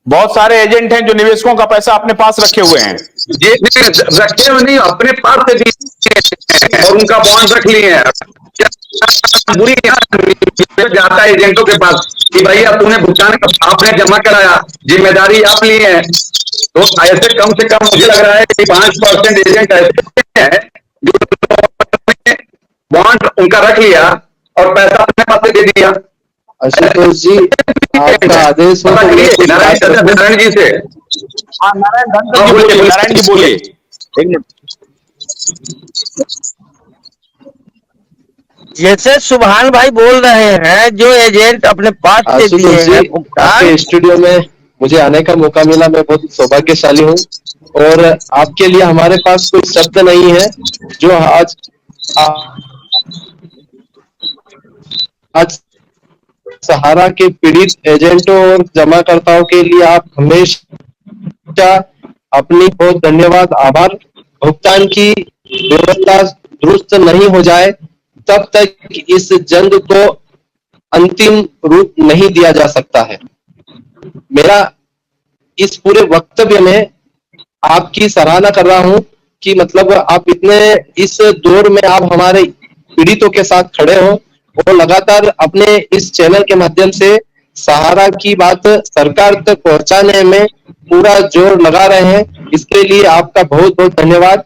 बहुत सारे एजेंट हैं जो निवेशकों का पैसा अपने पास रखे हुए हैं। ये रखे हुए नहीं, अपने पास से दिए और उनका बॉन्ड रख लिए हैं। बुरी जाता है एजेंटों के पास कि भैया तूने भुगतान आपने जमा कराया, जिम्मेदारी आप लिए हैं। तो ऐसे कम से कम मुझे लग रहा है कि 5% एजेंट ऐसे हैं जो बॉन्ड उनका रख लिया और पैसा अपने पास से दे दिया। आशुतोष जी, आपका आदेश हो तो नारायण जी से। हाँ, नारायण जी बोलिए। एक मिनट। जैसे सुभान भाई बोल रहे हैं, जो एजेंट अपने पास से दिए हैं आपके स्टूडियो में मुझे आने का मौका मिला, मैं बहुत सौभाग्यशाली हूँ। और आपके लिए हमारे पास कोई शब्द नहीं है। जो आज सहारा के पीड़ित एजेंटों और जमाकर्ताओं के लिए आप हमेशा अपनी बहुत धन्यवाद आभार। भुगतान की व्यवस्था दुरुस्त नहीं हो जाए तब तक इस जंग को अंतिम रूप नहीं दिया जा सकता है। मेरा इस पूरे वक्तव्य में आपकी सराहना कर रहा हूं कि मतलब आप इतने इस दौर में आप हमारे पीड़ितों के साथ खड़े हो और लगातार अपने इस चैनल के माध्यम से सहारा की बात सरकार तक पहुंचाने में पूरा जोर लगा रहे हैं। इसके लिए आपका बहुत बहुत धन्यवाद।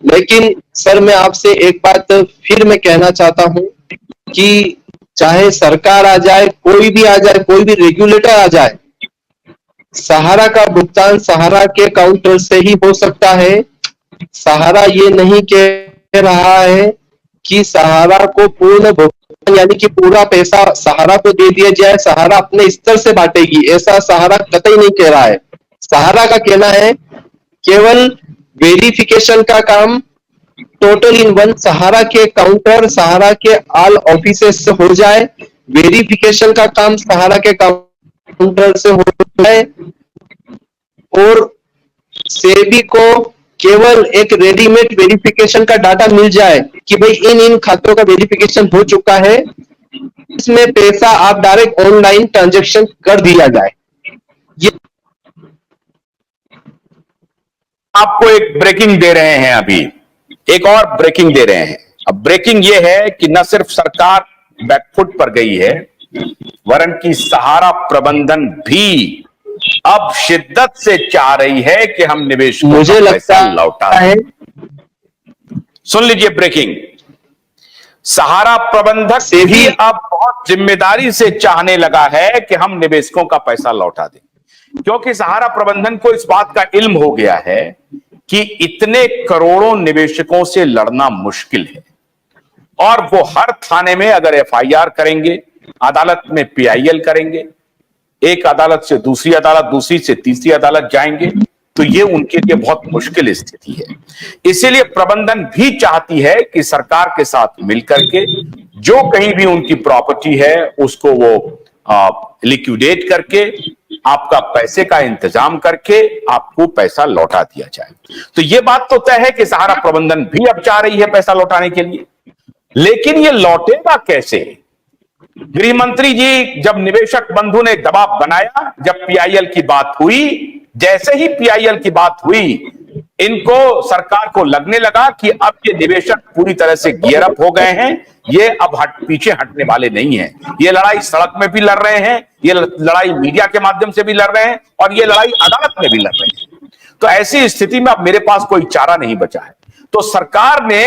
लेकिन सर, मैं आपसे एक बात फिर मैं कहना चाहता हूं कि चाहे सरकार आ जाए, कोई भी आ जाए, कोई भी रेगुलेटर आ जाए, सहारा का भुगतान सहारा के काउंटर से ही हो सकता है। सहारा ये नहीं कह रहा है कि सहारा को पूर्ण भुगतान यानी कि पूरा पैसा सहारा को दे दिया जाए, सहारा अपने स्तर से बांटेगी, ऐसा सहारा कतई नहीं कह रहा है। सहारा का कहना है केवल वेरिफिकेशन का काम टोटल इन वन सहारा के काउंटर, सहारा के ऑल ऑफिसेस से हो जाए। वेरिफिकेशन का काम सहारा के काउंटर से हो जाए और सेबी को केवल एक रेडीमेड वेरिफिकेशन का डाटा मिल जाए कि भाई इन खातों का वेरिफिकेशन हो चुका है, इसमें पैसा आप डायरेक्ट ऑनलाइन ट्रांजैक्शन कर दिया जाए। ये आपको एक ब्रेकिंग दे रहे हैं, अभी एक और ब्रेकिंग दे रहे हैं। अब ब्रेकिंग यह है कि न सिर्फ सरकार बैकफुट पर गई है, वरन की सहारा प्रबंधन भी अब शिद्दत से चाह रही है कि हम निवेशकों मुझे लगता लौटा है। सुन लीजिए ब्रेकिंग। सहारा प्रबंधक से भी अब बहुत जिम्मेदारी से चाहने लगा है कि हम निवेशकों का पैसा लौटा दें, क्योंकि सहारा प्रबंधन को इस बात का इल्म हो गया है कि इतने करोड़ों निवेशकों से लड़ना मुश्किल है और वो हर थाने में अगर एफआईआर करेंगे, अदालत में पीआईएल करेंगे, एक अदालत से दूसरी अदालत, दूसरी से तीसरी अदालत जाएंगे, तो ये उनके लिए बहुत मुश्किल स्थिति है। इसीलिए प्रबंधन भी चाहती है कि सरकार के साथ मिलकर के जो कहीं भी उनकी प्रॉपर्टी है उसको वो लिक्विडेट करके आपका पैसे का इंतजाम करके आपको पैसा लौटा दिया जाए। तो ये बात तो तय है कि सहारा प्रबंधन भी अब चाह रही है पैसा लौटाने के लिए, लेकिन ये लौटेगा कैसे? गृह मंत्री जी जब निवेशक बंधु ने दबाव बनाया, जब पीआईएल की बात हुई, जैसे ही पीआईएल की बात हुई, इनको सरकार को लगने लगा कि अब ये निवेशक पूरी तरह से गियर अप हो गए हैं, ये अब पीछे हटने वाले नहीं हैं। ये लड़ाई सड़क में भी लड़ रहे हैं, ये लड़ाई मीडिया के माध्यम से भी लड़ रहे हैं और ये लड़ाई अदालत में भी लड़ रहे हैं। तो ऐसी स्थिति में अब मेरे पास कोई चारा नहीं बचा है। तो सरकार ने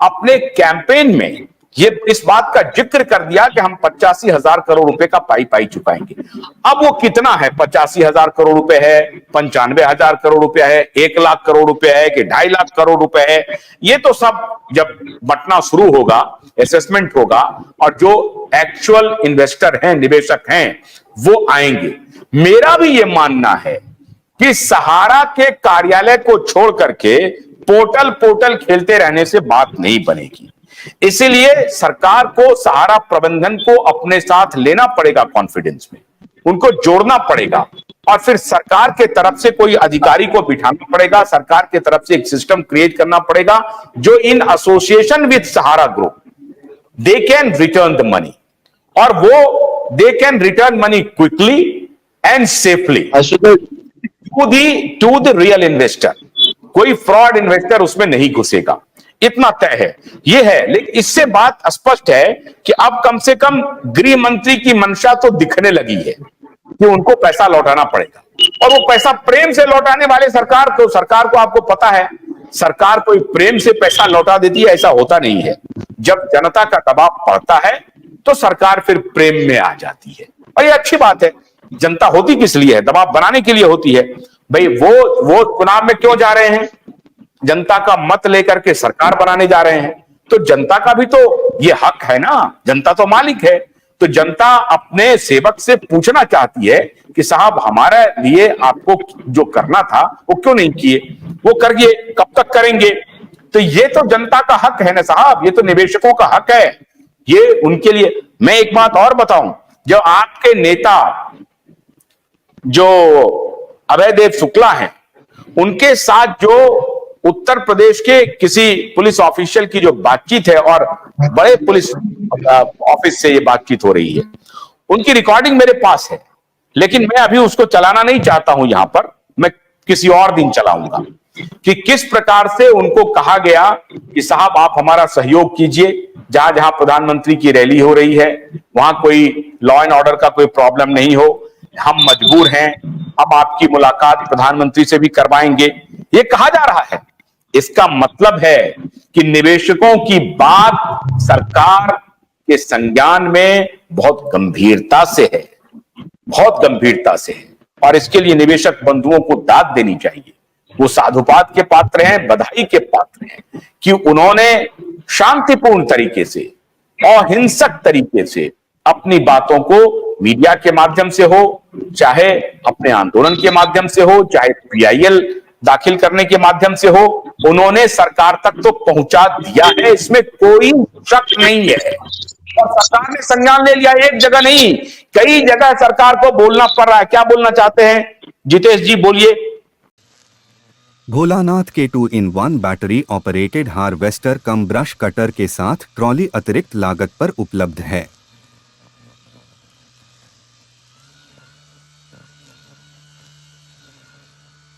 अपने कैंपेन में ये इस बात का जिक्र कर दिया कि हम 85,000 करोड़ रुपए का पाई चुकाएंगे। अब वो कितना है, 85,000 करोड़ रुपए है, 95,000 करोड़ रुपया है, 1 लाख करोड़ रुपया है कि 2.5 लाख करोड़ रुपए है, ये तो सब जब बंटना शुरू होगा, असेसमेंट होगा और जो एक्चुअल इन्वेस्टर हैं, निवेशक हैं, वो आएंगे। मेरा भी ये मानना है कि सहारा के कार्यालय को छोड़ करके पोर्टल खेलते रहने से बात नहीं बनेगी। इसीलिए सरकार को सहारा प्रबंधन को अपने साथ लेना पड़ेगा, कॉन्फिडेंस में उनको जोड़ना पड़ेगा और फिर सरकार के तरफ से कोई अधिकारी को बिठाना पड़ेगा, सरकार के तरफ से एक सिस्टम क्रिएट करना पड़ेगा जो in association with Sahara group they can return the money और वो they can return money quickly and safely Ashutosh to the real investor. कोई फ्रॉड इन्वेस्टर उसमें नहीं घुसेगा, इतना तय है। यह है, लेकिन इससे बात स्पष्ट है कि अब कम से कम गृह मंत्री की मंशा तो दिखने लगी है कि उनको पैसा लौटाना पड़ेगा, और वो पैसा प्रेम से लौटाने वाले सरकार को आपको पता है, सरकार कोई प्रेम से पैसा लौटा देती है ऐसा होता नहीं है। जब जनता का दबाव पड़ता है तो सरकार फिर प्रेम में आ जाती है, और ये अच्छी बात है। जनता होती किस लिए है? दबाव बनाने के लिए होती है। भाई वो चुनाव में क्यों जा रहे हैं? जनता का मत लेकर के सरकार बनाने जा रहे हैं, तो जनता का भी तो ये हक है ना, जनता तो मालिक है। तो जनता अपने सेवक से पूछना चाहती है कि साहब हमारे लिए आपको जो करना था वो क्यों नहीं किए, वो करिए, कब तक करेंगे? तो ये तो जनता का हक है ना साहब, ये तो निवेशकों का हक है, ये उनके लिए। मैं एक बात और बताऊं, जो आपके नेता जो अभय देव शुक्ला हैं, उनके साथ जो उत्तर प्रदेश के किसी पुलिस ऑफिशियल की जो बातचीत है, और बड़े पुलिस ऑफिस से ये बातचीत हो रही है, उनकी रिकॉर्डिंग मेरे पास है, लेकिन मैं अभी उसको चलाना नहीं चाहता हूं यहां पर, मैं किसी और दिन चलाऊंगा कि किस प्रकार से उनको कहा गया कि साहब आप हमारा सहयोग कीजिए, जहां जहां प्रधानमंत्री की रैली हो रही है वहां कोई लॉ एंड ऑर्डर का कोई प्रॉब्लम नहीं हो, हम मजबूर हैं, हम आपकी मुलाकात प्रधानमंत्री से भी करवाएंगे, ये कहा जा रहा है। इसका मतलब है कि निवेशकों की बात सरकार के संज्ञान में बहुत गंभीरता से है, बहुत गंभीरता से है, और इसके लिए निवेशक बंधुओं को दाद देनी चाहिए। वो साधुवाद के पात्र हैं, बधाई के पात्र हैं कि उन्होंने शांतिपूर्ण तरीके से, अहिंसक तरीके से अपनी बातों को मीडिया के माध्यम से हो, चाहे अपने आंदोलन के माध्यम से हो, चाहे PIL दाखिल करने के माध्यम से हो, उन्होंने सरकार तक तो पहुंचा दिया है, इसमें कोई शक नहीं है। और सरकार ने संज्ञान ले लिया, एक जगह नहीं, कई जगह सरकार को बोलना पड़ रहा है। क्या बोलना चाहते हैं जितेश जी, बोलिए। भोलानाथ के 2-in-1 बैटरी ऑपरेटेड हार्वेस्टर कम ब्रश कटर के साथ ट्रॉली अतिरिक्त लागत पर उपलब्ध है।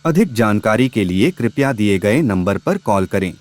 अधिक जानकारी के लिए कृपया दिए गए नंबर पर कॉल करें।